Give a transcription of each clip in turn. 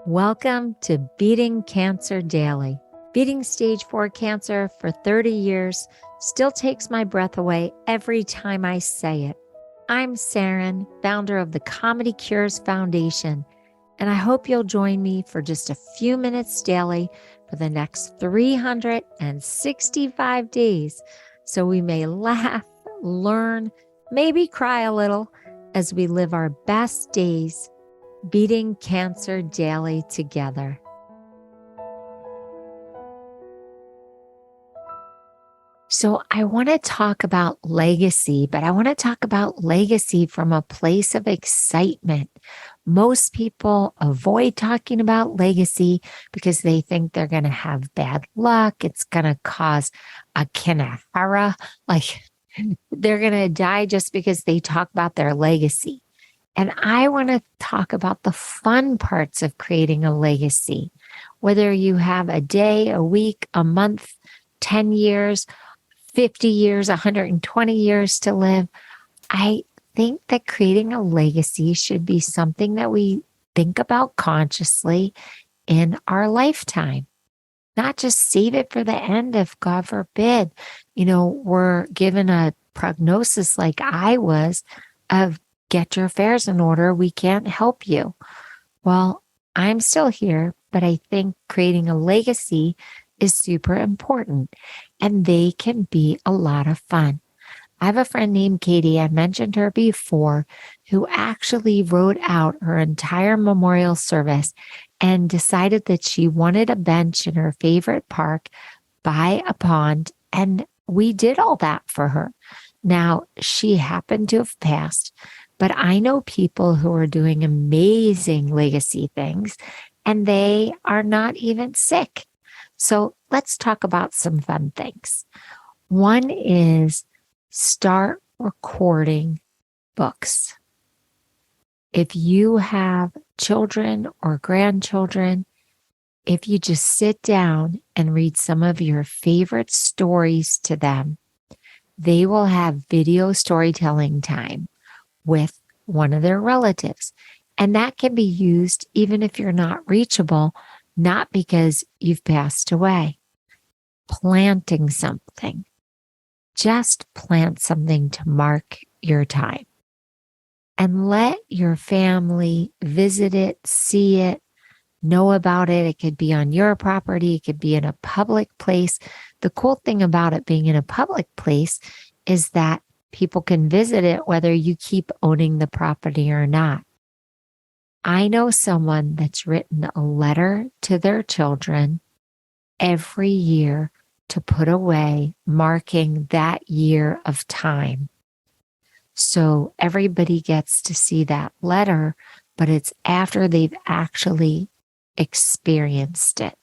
Welcome to Beating Cancer Daily. Beating stage 4 cancer for 30 years still takes my breath away every time I say it. I'm Saranne, founder of the Comedy Cures Foundation, and I hope you'll join me for just a few minutes daily for the next 365 days so we may laugh, learn, maybe cry a little as we live our best days beating cancer daily together. So I want to talk about legacy, but I want to talk about legacy from a place of excitement. Most people avoid talking about legacy because they think they're going to have bad luck. It's going to cause a kinahara, like they're going to die just because they talk about their legacy. And I want to talk about the fun parts of creating a legacy. Whether you have a day, a week, a month, 10 years, 50 years, 120 years to live, I think that creating a legacy should be something that we think about consciously in our lifetime. Not just save it for the end if, God forbid, we're given a prognosis like I was of get your affairs in order. We can't help you. Well, I'm still here, but I think creating a legacy is super important and they can be a lot of fun. I have a friend named Katie, I mentioned her before, who actually wrote out her entire memorial service and decided that she wanted a bench in her favorite park by a pond. And we did all that for her. Now, she happened to have passed, but I know people who are doing amazing legacy things and they are not even sick. So let's talk about some fun things. One is start recording books. If you have children or grandchildren, if you just sit down and read some of your favorite stories to them, they will have video storytelling time with one of their relatives. And that can be used even if you're not reachable, not because you've passed away. Planting something. Just plant something to mark your time. And let your family visit it, see it, know about it. It could be on your property. It could be in a public place. The cool thing about it being in a public place is that people can visit it whether you keep owning the property or not. I know someone that's written a letter to their children every year to put away, marking that year of time. So everybody gets to see that letter, but it's after they've actually experienced it.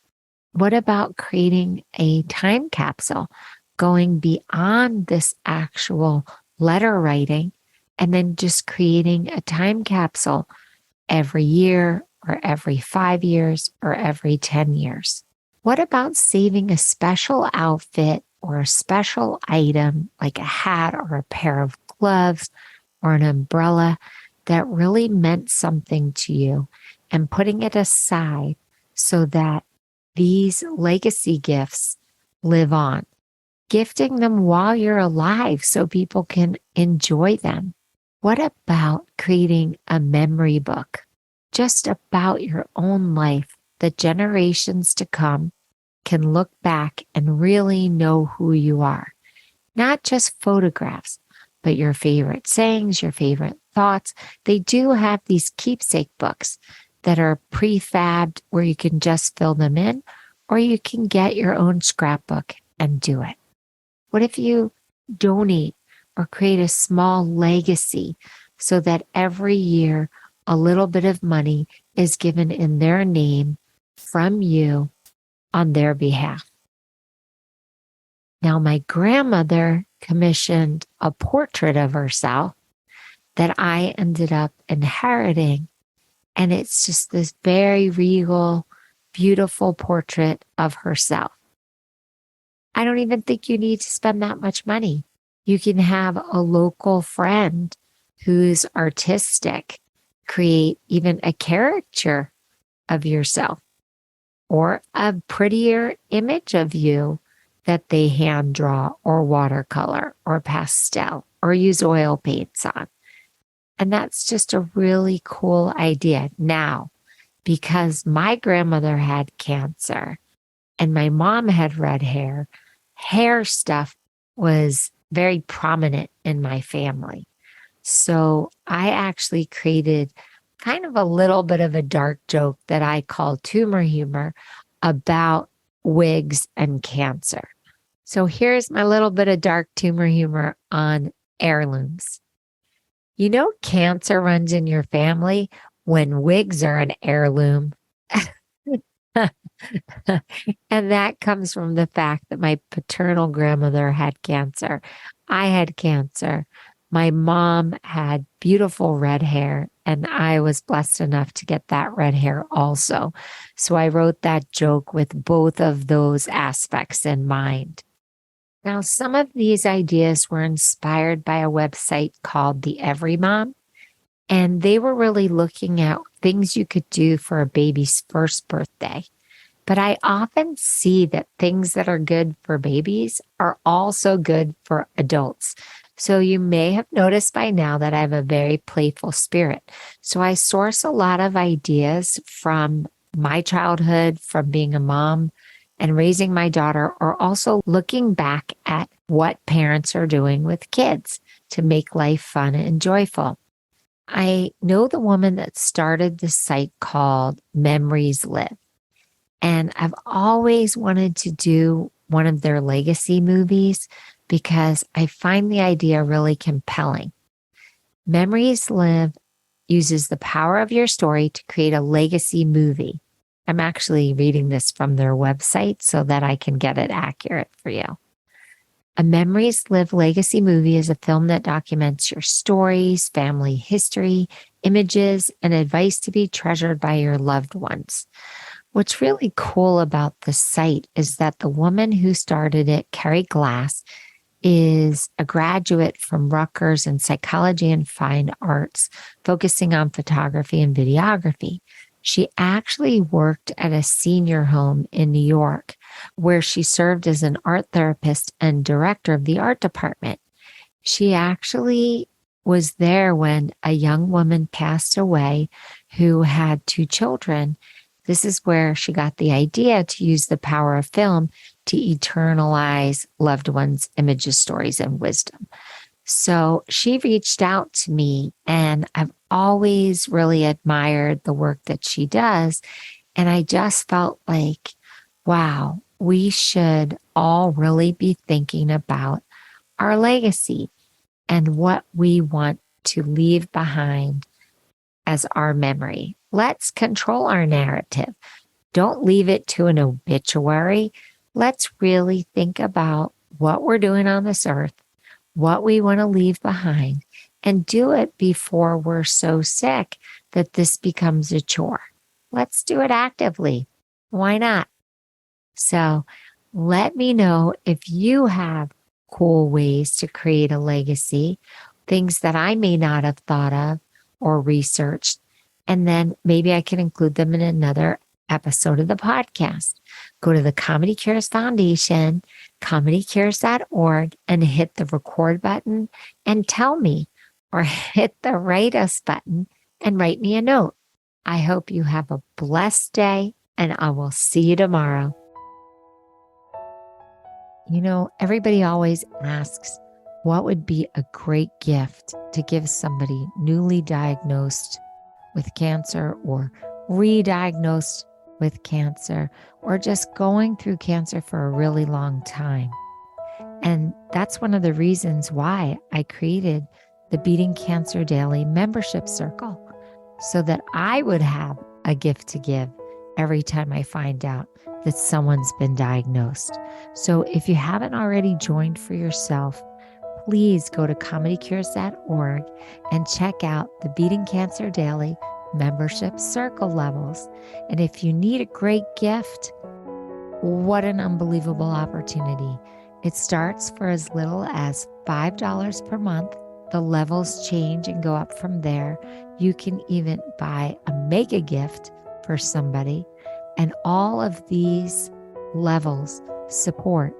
What about creating a time capsule? Going beyond this actual letter writing and then just creating a time capsule every year or every 5 years or every 10 years. What about saving a special outfit or a special item like a hat or a pair of gloves or an umbrella that really meant something to you and putting it aside so that these legacy gifts live on? Gifting them while you're alive so people can enjoy them. What about creating a memory book just about your own life that generations to come can look back and really know who you are? Not just photographs, but your favorite sayings, your favorite thoughts. They do have these keepsake books that are prefabbed where you can just fill them in, or you can get your own scrapbook and do it. What if you donate or create a small legacy so that every year a little bit of money is given in their name from you on their behalf? Now, my grandmother commissioned a portrait of herself that I ended up inheriting. And it's just this very regal, beautiful portrait of herself. I don't even think you need to spend that much money. You can have a local friend who's artistic create even a caricature of yourself or a prettier image of you that they hand draw or watercolor or pastel or use oil paints on. And that's just a really cool idea. Now, because my grandmother had cancer and my mom had red hair stuff was very prominent in my family. So I actually created kind of a little bit of a dark joke that I call tumor humor about wigs and cancer. So here's my little bit of dark tumor humor on heirlooms. You know, cancer runs in your family when wigs are an heirloom. And that comes from the fact that my paternal grandmother had cancer. I had cancer. My mom had beautiful red hair, and I was blessed enough to get that red hair also. So I wrote that joke with both of those aspects in mind. Now, some of these ideas were inspired by a website called The Every Mom, and they were really looking at things you could do for a baby's first birthday. But I often see that things that are good for babies are also good for adults. So you may have noticed by now that I have a very playful spirit. So I source a lot of ideas from my childhood, from being a mom and raising my daughter, or also looking back at what parents are doing with kids to make life fun and joyful. I know the woman that started the site called Memories Live. And I've always wanted to do one of their legacy movies because I find the idea really compelling. Memories Live uses the power of your story to create a legacy movie. I'm actually reading this from their website so that I can get it accurate for you. A Memories Live legacy movie is a film that documents your stories, family history, images, and advice to be treasured by your loved ones. What's really cool about the site is that the woman who started it, Carrie Glass, is a graduate from Rutgers in psychology and fine arts, focusing on photography and videography. She actually worked at a senior home in New York, where she served as an art therapist and director of the art department. She actually was there when a young woman passed away who had 2 children. This is where she got the idea to use the power of film to eternalize loved ones' images, stories, and wisdom. So she reached out to me, and I've always really admired the work that she does. And I just felt like, wow, we should all really be thinking about our legacy and what we want to leave behind as our memory. Let's control our narrative. Don't leave it to an obituary. Let's really think about what we're doing on this earth, what we want to leave behind, and do it before we're so sick that this becomes a chore. Let's do it actively. Why not? So let me know if you have cool ways to create a legacy, things that I may not have thought of or researched. And then maybe I can include them in another episode of the podcast. Go to the Comedy Cures Foundation, comedycures.org, and hit the record button and tell me, or hit the write us button and write me a note. I hope you have a blessed day, and I will see you tomorrow. You know, everybody always asks, what would be a great gift to give somebody newly diagnosed with cancer or re-diagnosed with cancer or just going through cancer for a really long time? And that's one of the reasons why I created the Beating Cancer Daily membership circle, so that I would have a gift to give every time I find out that someone's been diagnosed. So if you haven't already joined for yourself, please go to comedycures.org and check out the Beating Cancer Daily membership circle levels. And if you need a great gift, what an unbelievable opportunity. It starts for as little as $5 per month. The levels change and go up from there. You can even buy a mega gift for somebody. And all of these levels support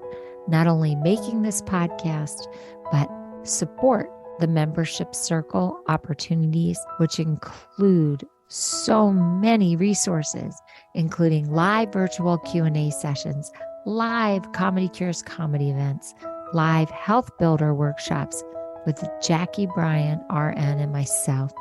not only making this podcast, but support the membership circle opportunities, which include so many resources, including live virtual Q&A sessions, live Comedy Cures comedy events, live health builder workshops with Jackie Bryan, RN, and myself,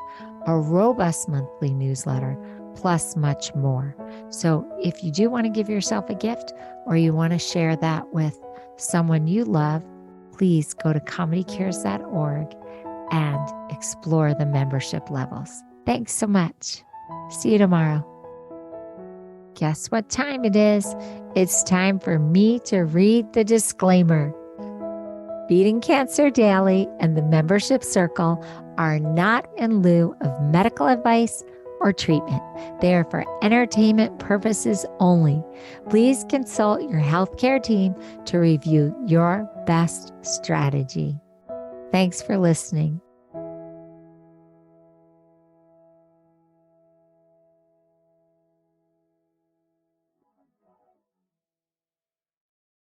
a robust monthly newsletter, plus much more. So if you do want to give yourself a gift or you want to share that with someone you love, please go to comedycures.org and explore the membership levels. Thanks so much. See you tomorrow. Guess what time it is? It's time for me to read the disclaimer. Beating Cancer Daily and the membership circle are not in lieu of medical advice or treatment. They are for entertainment purposes only. Please consult your healthcare team to review your best strategy. Thanks for listening.